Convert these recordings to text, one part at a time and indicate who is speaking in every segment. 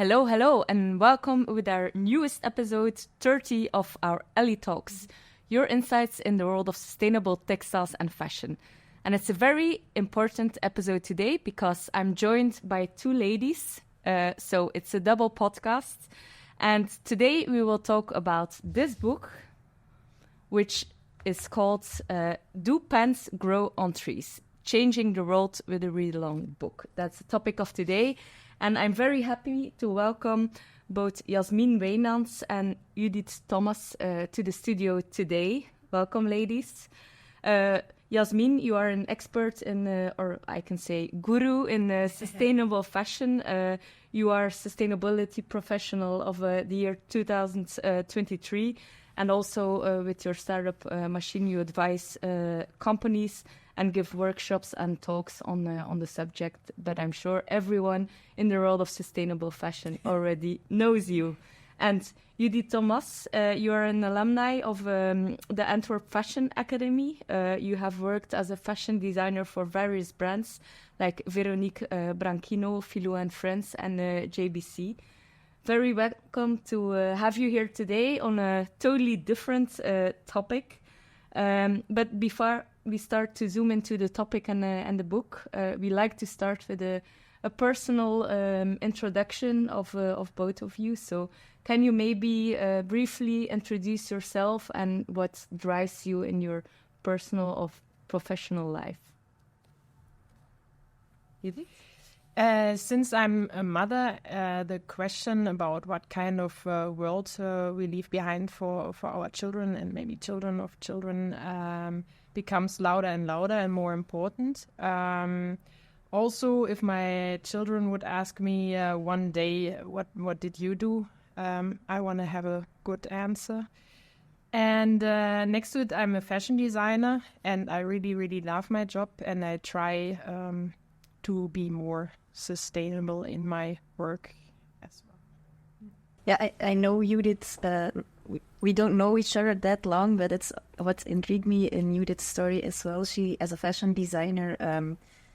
Speaker 1: Hello, hello, and welcome with our newest episode 30 of our Ellie.Talks, your insights in the world of sustainable textiles and fashion. And it's a very important episode today because I'm joined by two ladies, so it's a double podcast. And today we will talk about this book, which is called Do Plants Grow on Trees? Changing the World with a Really Long Book. That's the topic of today. And I'm very happy to welcome both Jasmien Wynants and Judith to the studio today. Welcome, ladies. Jasmien, you are an expert in, or I can say guru in sustainable fashion. You are sustainability professional of the year 2023. And also with your startup Machine, you advise companies and give workshops and talks on the subject. But I'm sure everyone in the world of sustainable fashion already knows you. And Ellie.Talks, you are an alumni of the Antwerp Fashion Academy. You have worked as a fashion designer for various brands like Veronique Branchino, Philou & Friends, and JBC. Very welcome to have you here today on a totally different topic. But before we start to zoom into the topic and the book, we like to start with a personal introduction of both of you. So can you maybe briefly introduce yourself and what drives you in your personal or professional life? Judith?
Speaker 2: Since I'm a mother, the question about what kind of world we leave behind for our children and maybe children of children becomes louder and louder and more important. Also, if my children would ask me one day, what did you do? I want to have a good answer. And next to it, I'm a fashion designer, and I really, really love my job, and I try to be more sustainable in my work as well.
Speaker 3: Yeah, I know Judith. We don't know each other that long, but it's what intrigued me in Judith's story as well. She, as a fashion designer,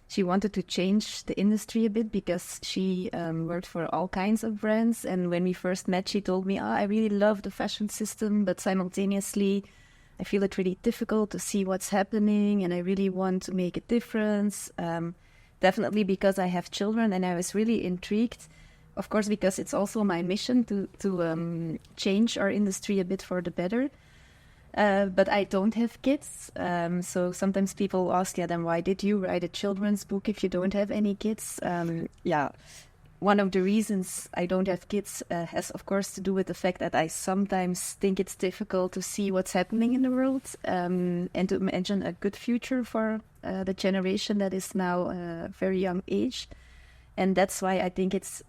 Speaker 3: she wanted to change the industry a bit because she worked for all kinds of brands. And when we first met, she told me, I really love the fashion system, but simultaneously, I feel it really difficult to see what's happening, and I really want to make a difference. Definitely because I have children, and I was really intrigued, of course, because it's also my mission to change our industry a bit for the better. But I don't have kids, so sometimes people ask, then why did you write a children's book if you don't have any kids? One of the reasons I don't have kids has, of course, to do with the fact that I sometimes think it's difficult to see what's happening in the world and to imagine a good future for the generation that is now a very young age. And that's why I think it's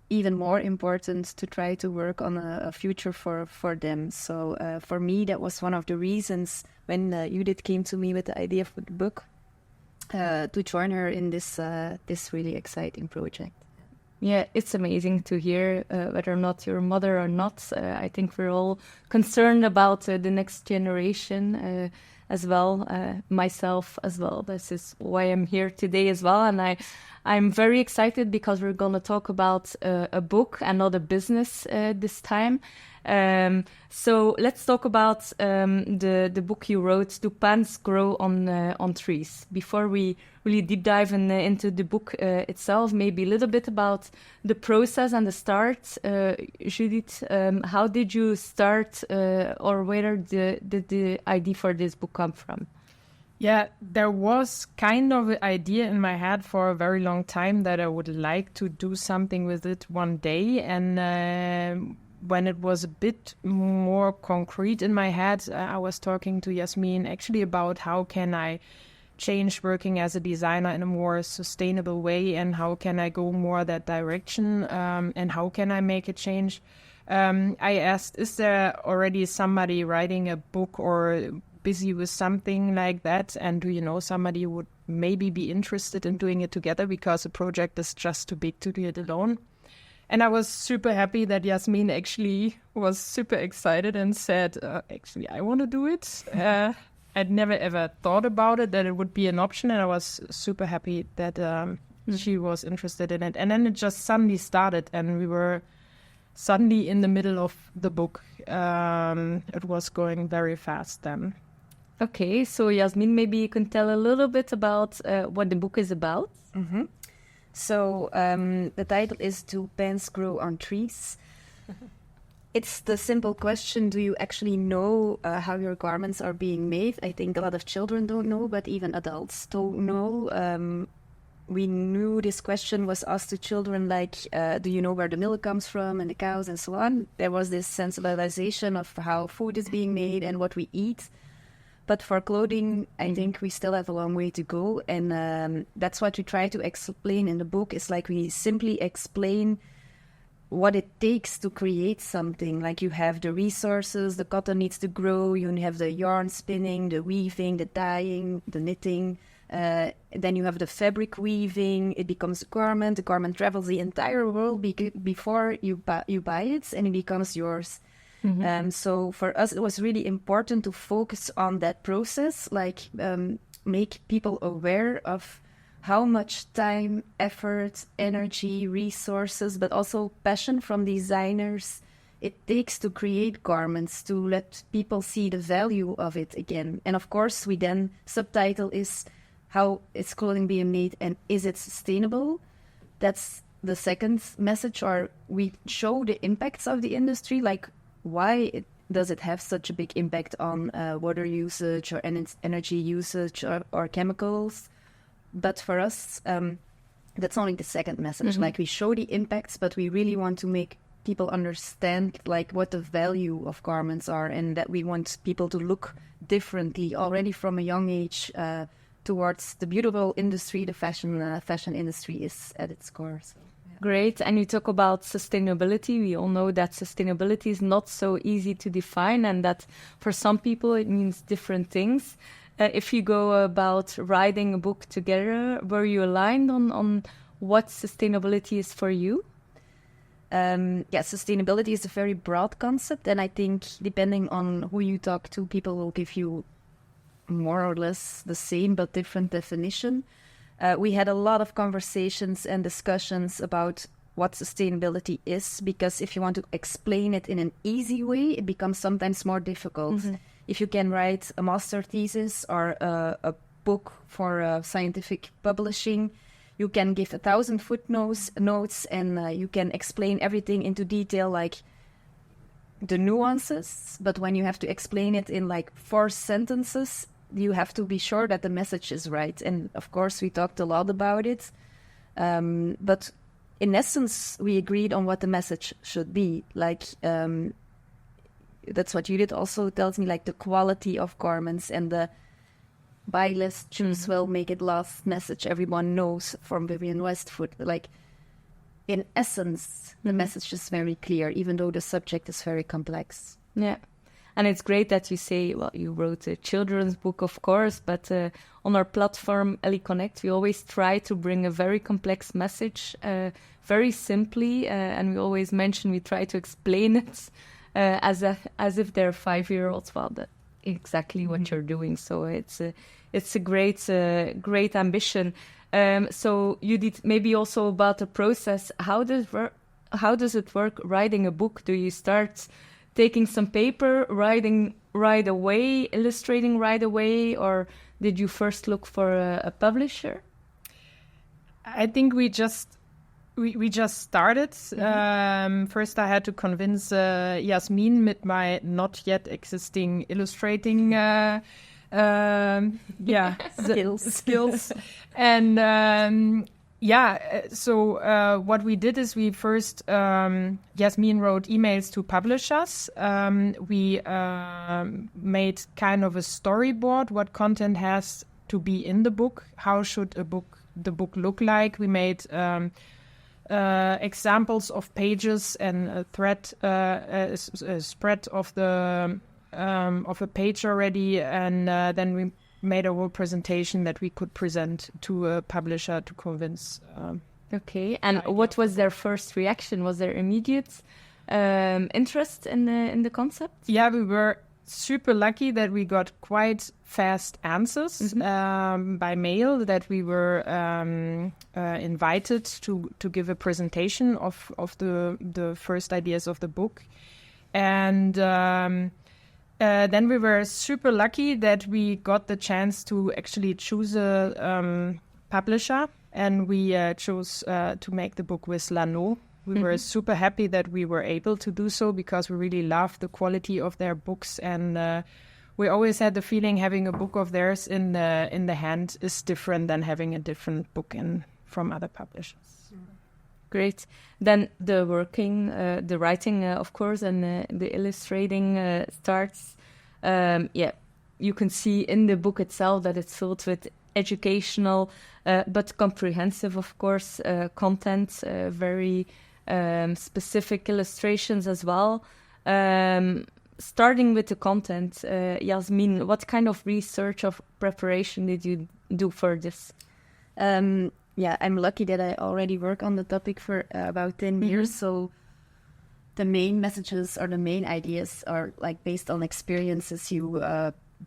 Speaker 3: even more important to try to work on a future for them. So for me, that was one of the reasons when Judith came to me with the idea for the book to join her in this really exciting project.
Speaker 1: Yeah, it's amazing to hear whether or not you're a mother or not. I think we're all concerned about the next generation as well, myself as well. This is why I'm here today as well. And I'm very excited because we're going to talk about a book and not a business this time. So let's talk about the book you wrote, Do Plants Grow on Trees? Before we really deep dive into the book itself, maybe a little bit about the process and the start. Judith, how did you start or where did the idea for this book come from?
Speaker 2: Yeah, there was kind of an idea in my head for a very long time that I would like to do something with it one day. And when it was a bit more concrete in my head, I was talking to Jasmien actually about how can I change working as a designer in a more sustainable way, and how can I go more that direction, and how can I make a change. I asked, is there already somebody writing a book or busy with something like that, and do you know somebody who would maybe be interested in doing it together, because a project is just too big to do it alone. And I was super happy that Jasmien actually was super excited and said, actually, I want to do it. I'd never ever thought about it, that it would be an option. And I was super happy that she was interested in it. And then it just suddenly started, and we were suddenly in the middle of the book. It was going very fast then.
Speaker 1: Okay, so Jasmien, maybe you can tell a little bit about what the book is about.
Speaker 3: Mm-hmm. So the title is Do Plants Grow on Trees? It's the simple question, do you actually know how your garments are being made? I think a lot of children don't know, but even adults don't know. We knew this question was asked to children, like, do you know where the milk comes from and the cows and so on? There was this sensibilization of how food is being made and what we eat. But for clothing, I think we still have a long way to go. And that's what we try to explain in the book. It's like we simply explain what it takes to create something. Like you have the resources, the cotton needs to grow, you have the yarn spinning, the weaving, the dyeing, the knitting. Then you have the fabric weaving, it becomes a garment. The garment travels the entire world before you buy it, and it becomes yours. Mm-hmm. So for us, it was really important to focus on that process, like make people aware of how much time, effort, energy, resources, but also passion from designers it takes to create garments, to let people see the value of it again. And of course, we then subtitle is how is clothing being made and is it sustainable? That's the second message, or we show the impacts of the industry, like why does it have such a big impact on water usage or energy usage or chemicals? But for us, that's only the second message. Mm-hmm. Like we show the impacts, but we really want to make people understand like what the value of garments are, and that we want people to look differently already from a young age towards the beautiful industry, the fashion industry is at its core. So.
Speaker 1: Great. And you talk about sustainability. We all know that sustainability is not so easy to define, and that for some people it means different things. If you go about writing a book together, were you aligned on what sustainability is for you?
Speaker 3: Sustainability is a very broad concept, and I think depending on who you talk to, people will give you more or less the same but different definition. We had a lot of conversations and discussions about what sustainability is, because if you want to explain it in an easy way, it becomes sometimes more difficult. Mm-hmm. If you can write a master thesis or a book for scientific publishing, you can give 1,000 footnotes, and you can explain everything into detail, like the nuances. But when you have to explain it in like 4 sentences, you have to be sure that the message is right. And of course, we talked a lot about it. But in essence, we agreed on what the message should be. Like, that's what Judith also tells me, like the quality of garments and the buy less, choose well, make it last message everyone knows from Vivienne Westwood. Like, in essence, the message is very clear, even though the subject is very complex.
Speaker 1: Yeah. And it's great that you say, well, you wrote a children's book, of course, but on our platform, Ellie.Connect, we always try to bring a very complex message very simply. And we always mention, we try to explain it as if they're 5-year-olds. Well, that's exactly what you're doing. So it's a great ambition. So Judith, maybe also about the process. How does it work writing a book? Do you start taking some paper, writing right away, illustrating right away, or did you first look for a publisher?
Speaker 2: I think we just started. Mm-hmm. First, I had to convince Jasmien with my not yet existing illustrating skills. And so what we did is we first, Jasmien wrote emails to publishers. We made kind of a storyboard, what content has to be in the book, how should the book look like. We made examples of pages and a spread of a page already, and then we made a whole presentation that we could present to a publisher to convince.
Speaker 1: Okay, and what was their first reaction? Was there immediate interest in the concept?
Speaker 2: Yeah, we were super lucky that we got quite fast answers by mail, that we were invited to give a presentation of the first ideas of the book. And then we were super lucky that we got the chance to actually choose a publisher, and we chose to make the book with Lano. We were super happy that we were able to do so, because we really loved the quality of their books, and we always had the feeling having a book of theirs in the hand is different than having a different book from other publishers.
Speaker 1: Great. Then the writing, of course, and the illustrating starts. You can see in the book itself that it's filled with educational, but comprehensive, of course, content, very specific illustrations as well. Starting with the content, Jasmien, what kind of research or preparation did you do for this?
Speaker 3: I'm lucky that I already work on the topic for about 10 years. So the main messages or the main ideas are like based on experiences you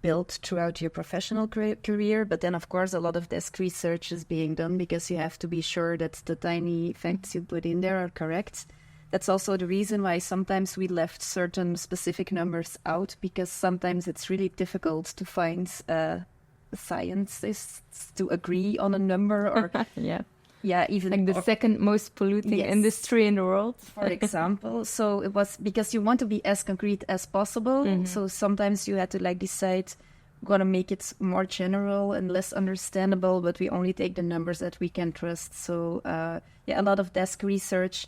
Speaker 3: built throughout your professional career. But then, of course, a lot of desk research is being done, because you have to be sure that the tiny facts you put in there are correct. That's also the reason why sometimes we left certain specific numbers out, because sometimes it's really difficult to find scientists to agree on a number, or even
Speaker 1: like the second most polluting industry in the world,
Speaker 3: for example. So it was because you want to be as concrete as possible. So sometimes you had to like decide, gonna make it more general and less understandable, but we only take the numbers that we can trust. So a lot of desk research.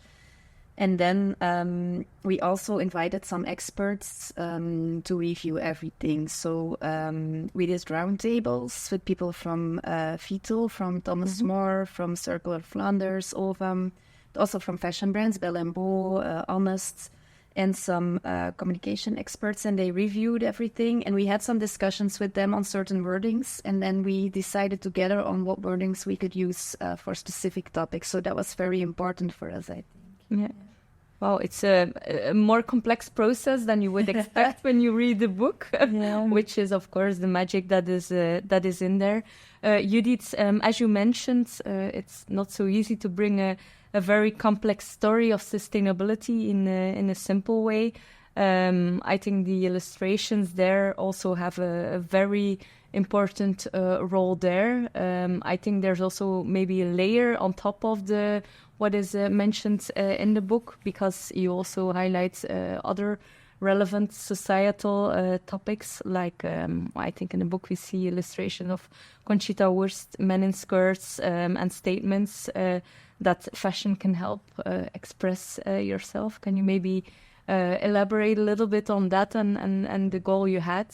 Speaker 3: And then we also invited some experts to review everything. So we did roundtables with people from Vital, from Thomas More, from Circular Flanders, Ovam, also from fashion brands, Belle & Beau, Honest, and some communication experts. And they reviewed everything. And we had some discussions with them on certain wordings. And then we decided together on what wordings we could use for specific topics. So that was very important for us, I think.
Speaker 1: Yeah. Wow, it's a more complex process than you would expect when you read the book, which is, of course, the magic that is in there. Judith, as you mentioned, it's not so easy to bring a very complex story of sustainability in a simple way. I think the illustrations there also have a very important role there. I think there's also maybe a layer on top of what is mentioned in the book, because you also highlight other relevant societal topics, like I think in the book we see illustration of Conchita Wurst, men in skirts, and statements that fashion can help express yourself. Can you maybe elaborate a little bit on that and the goal you had?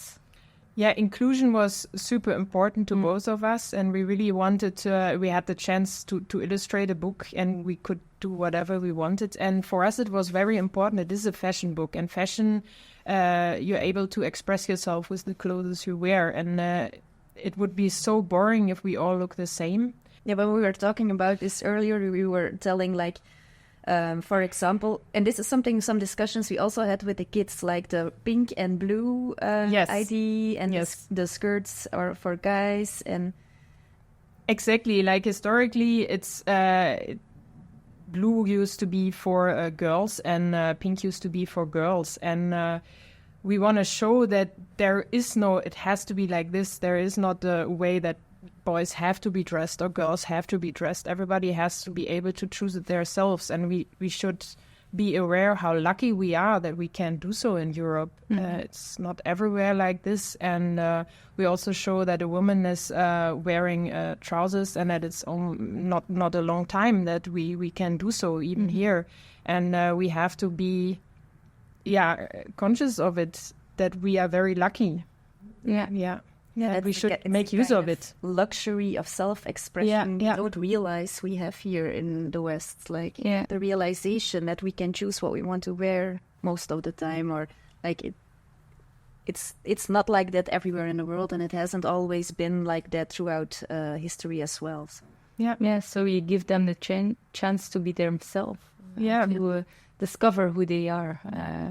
Speaker 2: Yeah, inclusion was super important to both of us, and we really wanted we had the chance to illustrate a book, and we could do whatever we wanted. And for us, it was very important. It is a fashion book, and fashion, you're able to express yourself with the clothes you wear. And it would be so boring if we all look the same.
Speaker 3: Yeah, when we were talking about this earlier, we were telling like, for example, and this is some discussions we also had with the kids, like the pink and blue ID, and the skirts are for guys. And
Speaker 2: exactly, like historically, it's blue used to be for girls, and pink used to be for girls. And we want to show that there is no, it has to be like this. There is not a way that boys have to be dressed or girls have to be dressed. Everybody has to be able to choose it themselves, and we should be aware how lucky we are that we can do so in Europe. It's not everywhere like this, and we also show that a woman is wearing trousers, and that it's not a long time that we can do so even here, and we have to be conscious of it, that we are very lucky. Yeah, we should make use of it.
Speaker 3: Luxury of self-expression. We don't realize we have here in the West, like the realization that we can choose what we want to wear most of the time, or like it's not like that everywhere in the world, and it hasn't always been like that throughout history as well. So.
Speaker 1: So you give them the chance to be themselves, to discover who they are,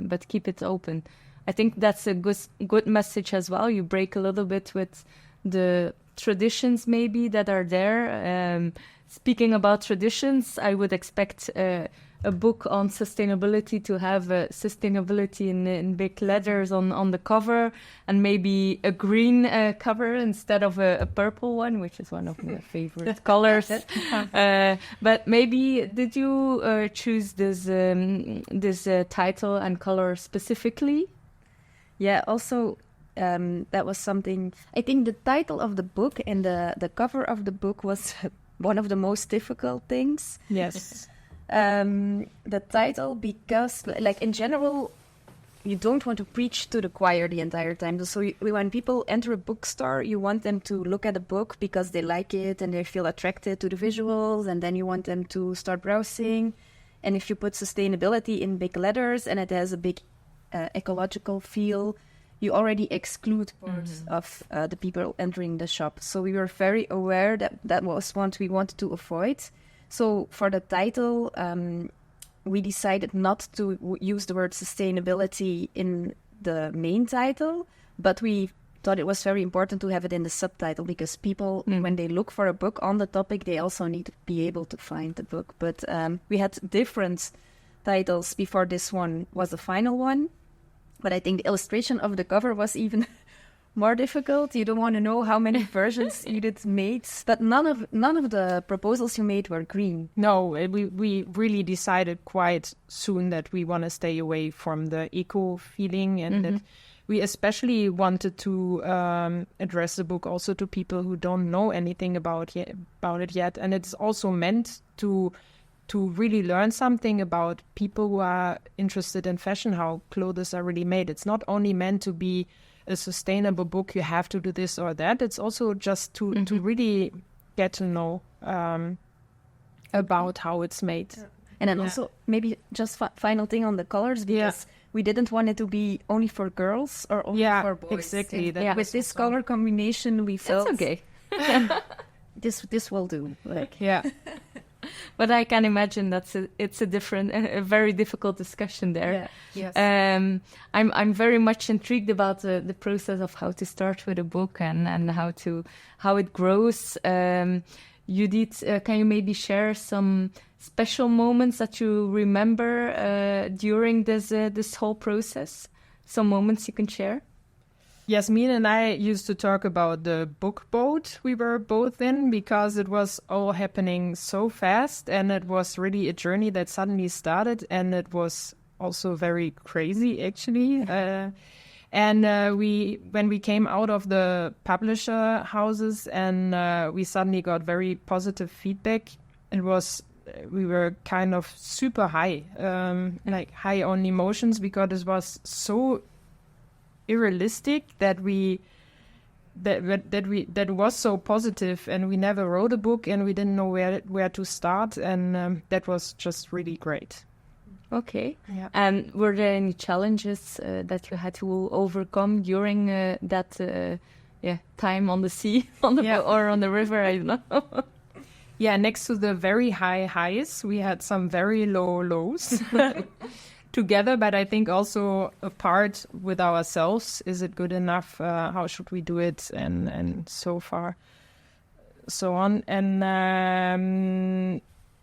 Speaker 1: but keep it open. I think that's a good message as well. You break a little bit with the traditions maybe that are there. Speaking about traditions, I would expect a book on sustainability to have sustainability in big letters on the cover, and maybe a green cover instead of a purple one, which is one of my favorite colors. But maybe did you choose this title and color specifically?
Speaker 3: Yeah, also that was something. I think the title of the book and the cover of the book was one of the most difficult things.
Speaker 2: Yes.
Speaker 3: The title, because like in general, you don't want to preach to the choir the entire time. So when people enter a bookstore, you want them to look at a book because they like it and they feel attracted to the visuals, and then you want them to start browsing. And if you put sustainability in big letters and it has a big ecological feel, you already exclude parts of the people entering the shop. So we were very aware that was what we wanted to avoid. So for the title, we decided not to use the word sustainability in the main title, but we thought it was very important to have it in the subtitle, because people, when they look for a book on the topic, they also need to be able to find the book. But we had different titles before this one was the final one. But I think the illustration of the cover was even more difficult. You don't want to know how many versions Judith made, but none of the proposals you made were green.
Speaker 2: No, we really decided quite soon that we want to stay away from the eco feeling, and that we especially wanted to address the book also to people who don't know anything about it yet. And it's also meant to really learn something about people who are interested in fashion, how clothes are really made. It's not only meant to be a sustainable book, you have to do this or that. It's also just to really get to know about how it's made.
Speaker 3: Yeah. And then also maybe just final thing on the colors, because we didn't want it to be only for girls or only for boys.
Speaker 2: Exactly.
Speaker 3: With this color combination, we felt
Speaker 1: It's okay.
Speaker 3: this will do. Like
Speaker 1: But I can imagine it's a very difficult discussion there.
Speaker 3: Yeah.
Speaker 1: Yes. I'm very much intrigued about the process of how to start with a book and how it grows. Judith, can you maybe share some special moments that you remember during this whole process? Some moments you can share?
Speaker 2: Jasmien and I used to talk about the book boat we were both in, because it was all happening so fast, and it was really a journey that suddenly started, and it was also very crazy actually. And when we came out of the publisher houses and we suddenly got very positive feedback, we were kind of super high, like high on emotions, because it was so unrealistic that it was so positive, and we never wrote a book and we didn't know where to start, and that was just really great.
Speaker 1: Okay. Yeah. And were there any challenges that you had to overcome during that time on the sea, or on the river? I don't know.
Speaker 2: Yeah, next to the very high highs, we had some very low lows. Together, but I think also apart with ourselves. Is it good enough? How should we do it? And so on. And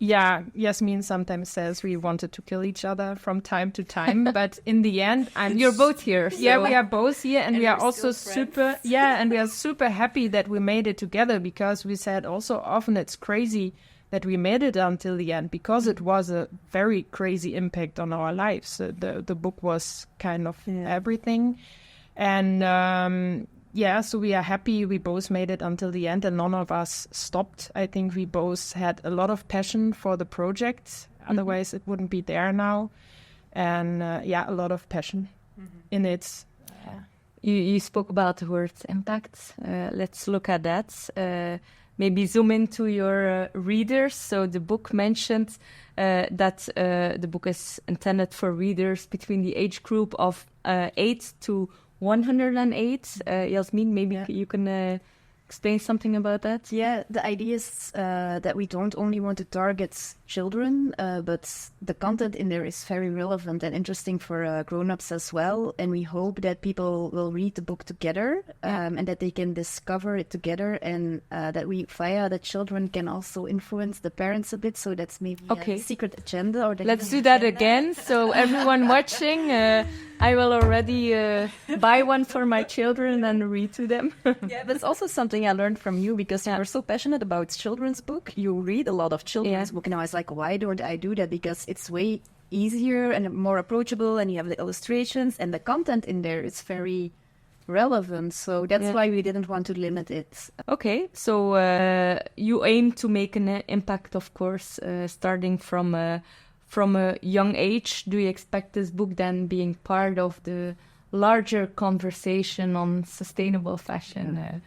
Speaker 2: Jasmien sometimes says we wanted to kill each other from time to time, but in the end,
Speaker 1: you're both here. So.
Speaker 2: Yeah, we are both here, and we are also super. Yeah, and we are super happy that we made it together, because we said also often it's crazy that we made it until the end, because it was a very crazy impact on our lives. The book was kind of everything. And so we are happy we both made it until the end, and none of us stopped. I think we both had a lot of passion for the project. Otherwise, it wouldn't be there now. And a lot of passion in it.
Speaker 1: You spoke about the word impact. Let's look at that. Maybe zoom into your readers. So the book mentioned that the book is intended for readers between the age group of 8 to 108. Jasmien, maybe you can explain something about that?
Speaker 3: Yeah, the idea is that we don't only want to target children, but the content in there is very relevant and interesting for grown-ups as well. And we hope that people will read the book together and that they can discover it together, and that we, via the children, can also influence the parents a bit. So that's maybe a secret agenda. Or
Speaker 1: let's do that again. So everyone watching, I will already buy one for my children and read to them.
Speaker 3: Yeah, that's also something I learned from you, because you're so passionate about children's book. You read a lot of children's book, and I was like, why don't I do that? Because it's way easier and more approachable, and you have the illustrations, and the content in there is very relevant. So that's why we didn't want to limit it.
Speaker 1: Okay, so you aim to make an impact, of course, starting from a young age. Do you expect this book then being part of the larger conversation on sustainable fashion?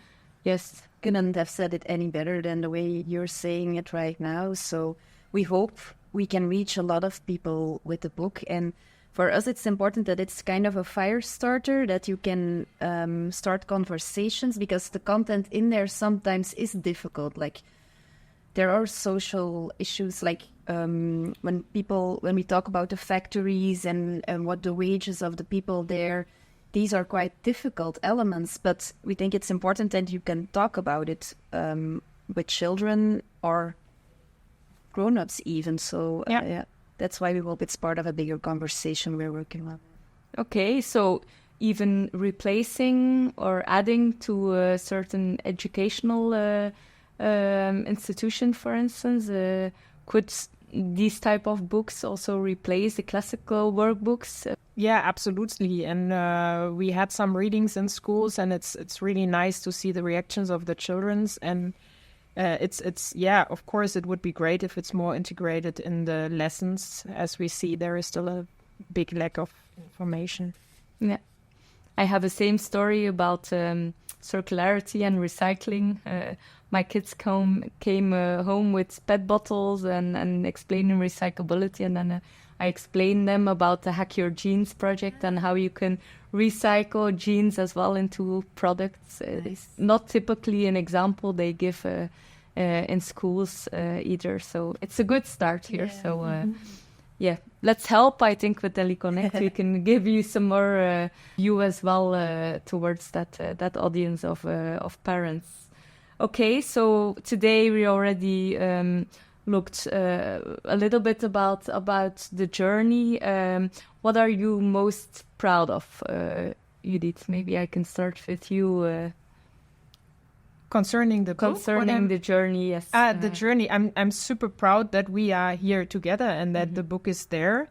Speaker 1: Yes.
Speaker 3: Couldn't have said it any better than the way you're saying it right now. So we hope we can reach a lot of people with the book. And for us, it's important that it's kind of a fire starter, that you can start conversations, because the content in there sometimes is difficult. Like, there are social issues, like when we talk about the factories and what the wages of the people there, these are quite difficult elements, but we think it's important that you can talk about it with children or grown-ups even. So that's why we hope it's part of a bigger conversation we're working on.
Speaker 1: Okay, so even replacing or adding to a certain educational institution, for instance, could these type of books also replace the classical workbooks?
Speaker 2: Yeah, absolutely. And we had some readings in schools, and it's really nice to see the reactions of the children's. And it's of course, it would be great if it's more integrated in the lessons. As we see, there is still a big lack of information.
Speaker 1: Yeah, I have the same story about circularity and recycling. My kids came home with PET bottles and explaining recyclability, and then I explained them about the Hack Your Jeans project and how you can recycle jeans as well into products. It's not typically an example they give in schools either, so it's a good start here. Let's help, I think, with Ellie.Connect. We can give you some more view as well towards that audience of parents. Okay, so today we already looked a little bit about the journey. What are you most proud of, Judith? Maybe I can start with you.
Speaker 2: Concerning the book?
Speaker 1: Concerning the journey, yes.
Speaker 2: The journey. I'm super proud that we are here together and that the book is there.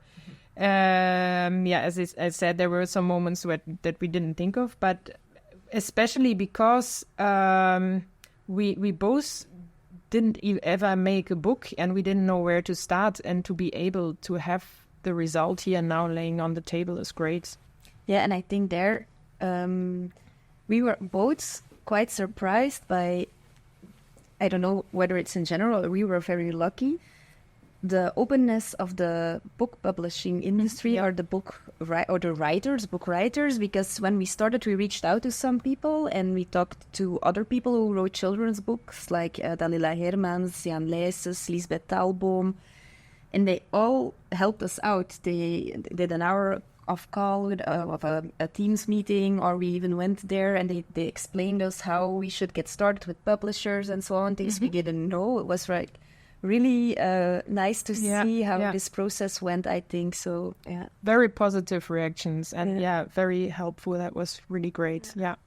Speaker 2: As I said, there were some moments that we didn't think of, but especially because we both didn't ever make a book, and we didn't know where to start, and to be able to have the result here now laying on the table is great.
Speaker 3: Yeah, and I think there we were both quite surprised by, I don't know whether it's in general, or we were very lucky, the openness of the book publishing industry or the book writers, because when we started, we reached out to some people and we talked to other people who wrote children's books, like Dalila Hermans, Jan Leijses, Lisbeth Talboom, and they all helped us out. They did an hour of call of a Teams meeting, or we even went there and they explained us how we should get started with publishers and so on, things we didn't know. It was really nice to see how this process went, I think. So, yeah.
Speaker 2: Very positive reactions and very helpful. That was really great. Yeah.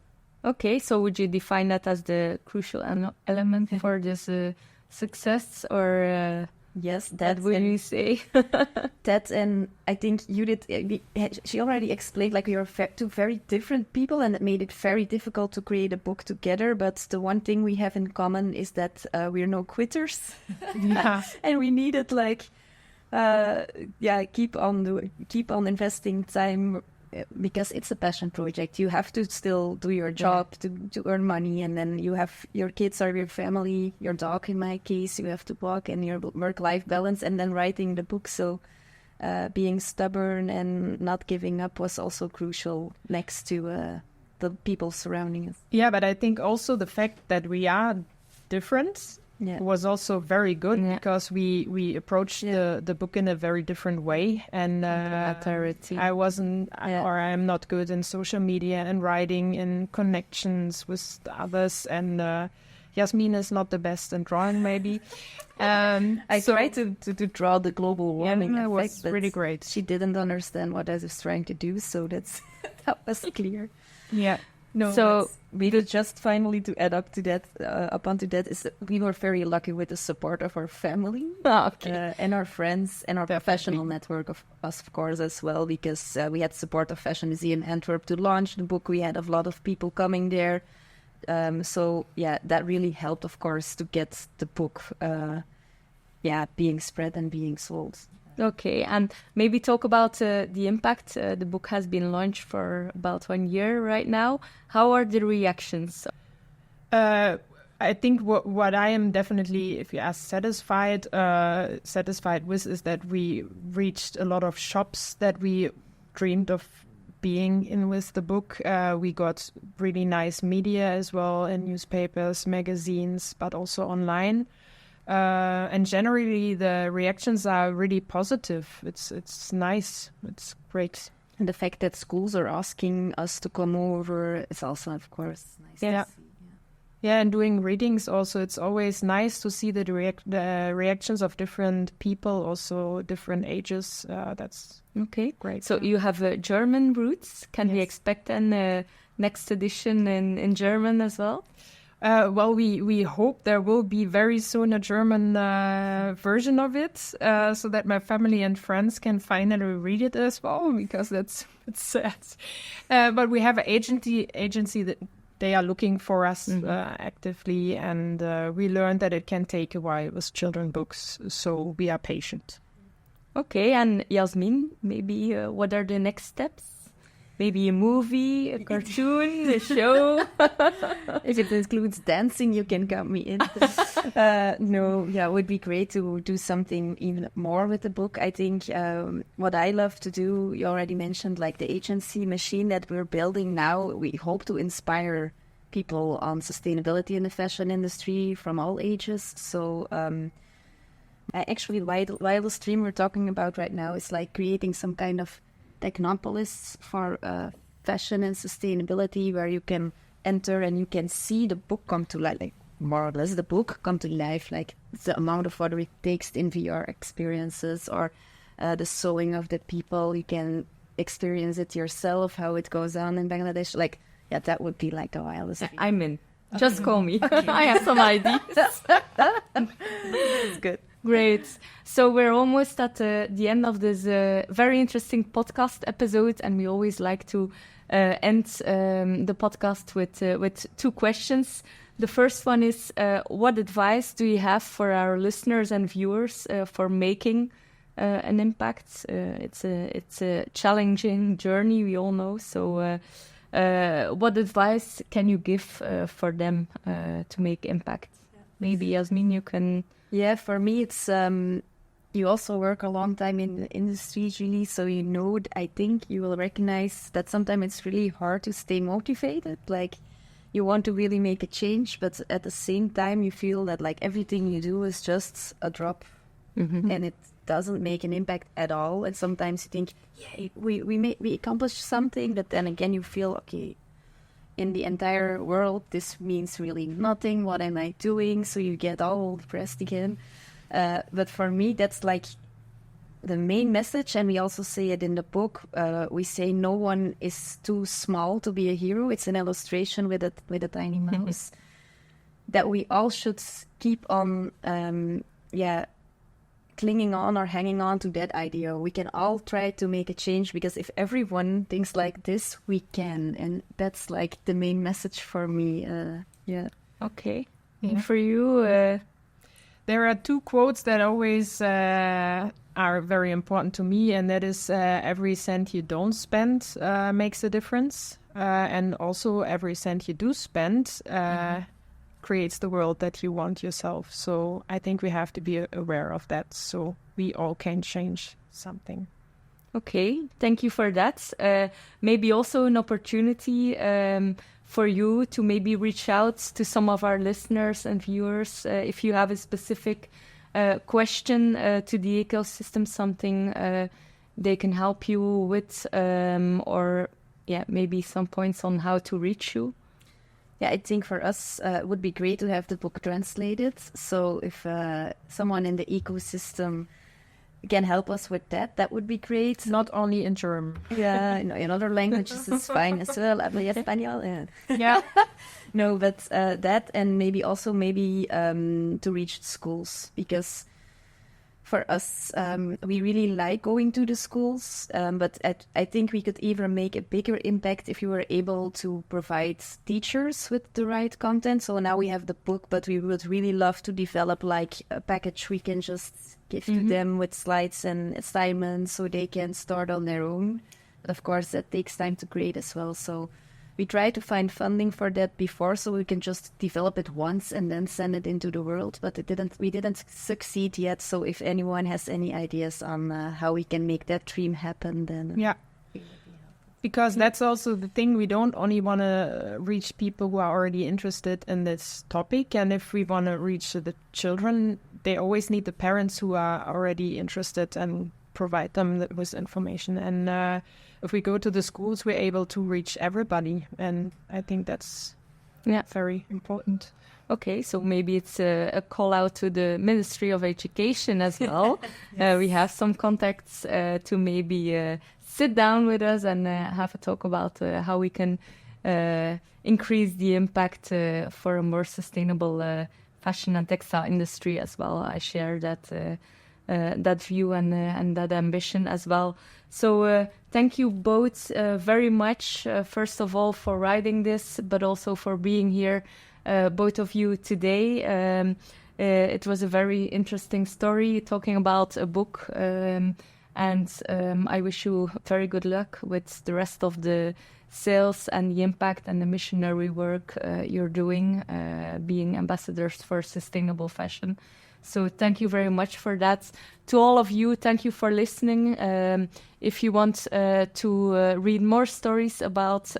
Speaker 1: Okay, so would you define that as the crucial element for this success, or...
Speaker 3: Yes,
Speaker 1: that would you say?
Speaker 3: That, and I think Judith, she already explained, like, we are two very different people, and it made it very difficult to create a book together. But the one thing we have in common is that we're no quitters. And we needed, keep on investing time, because it's a passion project. You have to still do your job to earn money, and then you have your kids or your family, your dog in my case, you have to walk, and your work-life balance, and then writing the book. So being stubborn and not giving up was also crucial, next to the people surrounding us.
Speaker 2: Yeah, but I think also the fact that we are different was also very good because we approached the book in a very different way, and I wasn't or I'm not good in social media and writing and connections with others, and Jasmien is not the best in drawing maybe.
Speaker 3: I tried to draw the global warming effect,
Speaker 2: was really great.
Speaker 3: She didn't understand what I was trying to do, so that was clear.
Speaker 2: Yeah.
Speaker 3: No, so maybe just finally to add up to that, is that we were very lucky with the support of our family and our friends and our professional network of course, as well, because we had support of Fashion Museum Antwerp to launch the book. We had a lot of people coming there. So that really helped, of course, to get the book being spread and being sold.
Speaker 1: Okay, and maybe talk about the impact. The book has been launched for about 1 year right now. How are the reactions?
Speaker 2: I think what I am definitely, if you ask, satisfied with is that we reached a lot of shops that we dreamed of being in with the book. We got really nice media as well, in newspapers, magazines, but also online. And generally, the reactions are really positive. It's nice. It's great.
Speaker 3: And the fact that schools are asking us to come over is also, of course, nice to see.
Speaker 2: Yeah, and doing readings also. It's always nice to see the reactions of different people, also different ages. That's great.
Speaker 1: So you have German roots. Can we expect a next edition in German as well?
Speaker 2: Well, we hope there will be very soon a German version of it, so that my family and friends can finally read it as well, because it's sad. But we have an agency that they are looking for us actively, and we learned that it can take a while with children books, so we are patient.
Speaker 1: Okay, and Jasmien, maybe what are the next steps? Maybe a movie, a cartoon, a show.
Speaker 3: If it includes dancing, you can count me in. It would be great to do something even more with the book. I think what I love to do, you already mentioned, like the agency machine that we're building now. We hope to inspire people on sustainability in the fashion industry from all ages. So actually, while the stream we're talking about right now is like creating some kind of Technopolis for fashion and sustainability, where you can enter and you can see the book come to life, like more or less the book come to life, like the amount of water it takes in VR experiences, or the sewing of the people. You can experience it yourself, how it goes on in Bangladesh. Like, that would be like the wildest.
Speaker 1: I'm in. Just call me. I have some ideas.
Speaker 3: That's good.
Speaker 1: Great. So we're almost at the end of this very interesting podcast episode, and we always like to end the podcast with two questions. The first one is, what advice do you have for our listeners and viewers for making an impact? It's a challenging journey, we all know. So what advice can you give for them to make impact? Maybe, Jasmien, you can...
Speaker 3: Yeah, for me, it's you also work a long time in the industry, really, so I think you will recognize that sometimes it's really hard to stay motivated. Like, you want to really make a change, but at the same time, you feel that like everything you do is just a drop, and it doesn't make an impact at all. And sometimes you think, we accomplished something, but then again, you feel, okay, in the entire world, this means really nothing. What am I doing? So you get all depressed again. But for me, that's like the main message. And we also say it in the book. We say no one is too small to be a hero. It's an illustration with a tiny mouse. That we all should keep on, clinging on or hanging on to that idea. We can all try to make a change, because if everyone thinks like this, we can. And that's like the main message for me.
Speaker 1: Okay. And for you?
Speaker 2: There are two quotes that always are very important to me, and that is every cent you don't spend makes a difference. And also every cent you do spend creates the world that you want yourself. So I think we have to be aware of that, so we all can change something.
Speaker 1: Okay, thank you for that. Maybe also an opportunity for you to maybe reach out to some of our listeners and viewers if you have a specific question to the ecosystem, something they can help you with, or maybe some points on how to reach you.
Speaker 3: Yeah, I think for us it would be great to have the book translated. So if someone in the ecosystem can help us with that, that would be great.
Speaker 2: Not only in German.
Speaker 3: Yeah, in other languages is fine as well. Hablo español.
Speaker 2: Yeah.
Speaker 3: No, but that, and maybe also to reach schools, because for us, we really like going to the schools, but I think we could even make a bigger impact if we were able to provide teachers with the right content. So now we have the book, but we would really love to develop like a package we can just give to them with slides and assignments so they can start on their own. But of course, that takes time to create as well. So we try to find funding for that before, so we can just develop it once and then send it into the world. But we didn't succeed yet. So if anyone has any ideas on how we can make that dream happen, then
Speaker 2: yeah. Because that's also the thing. We don't only want to reach people who are already interested in this topic. And if we want to reach the children, they always need the parents who are already interested and provide them with information. And if we go to the schools, we're able to reach everybody. And I think that's very important.
Speaker 1: Okay, so maybe it's a call out to the Ministry of Education as well. Yes. We have some contacts to maybe sit down with us and have a talk about how we can increase the impact for a more sustainable fashion and textile industry as well. I share that view and that ambition as well. So thank you both very much, first of all, for writing this, but also for being here, both of you today. It was a very interesting story talking about a book, and I wish you very good luck with the rest of the sales and the impact and the missionary work you're doing, being ambassadors for sustainable fashion. So thank you very much for that. To all of you, thank you for listening. If you want to read more stories about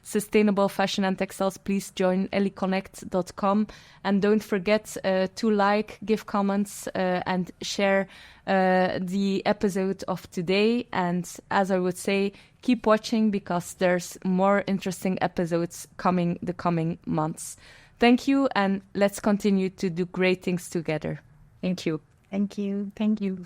Speaker 1: sustainable fashion and textiles, please join Ellie.Connect.com. And don't forget to like, give comments, and share the episode of today. And as I would say, keep watching, because there's more interesting episodes coming the coming months. Thank you, and let's continue to do great things together. Thank you.
Speaker 3: Thank you.
Speaker 2: Thank you.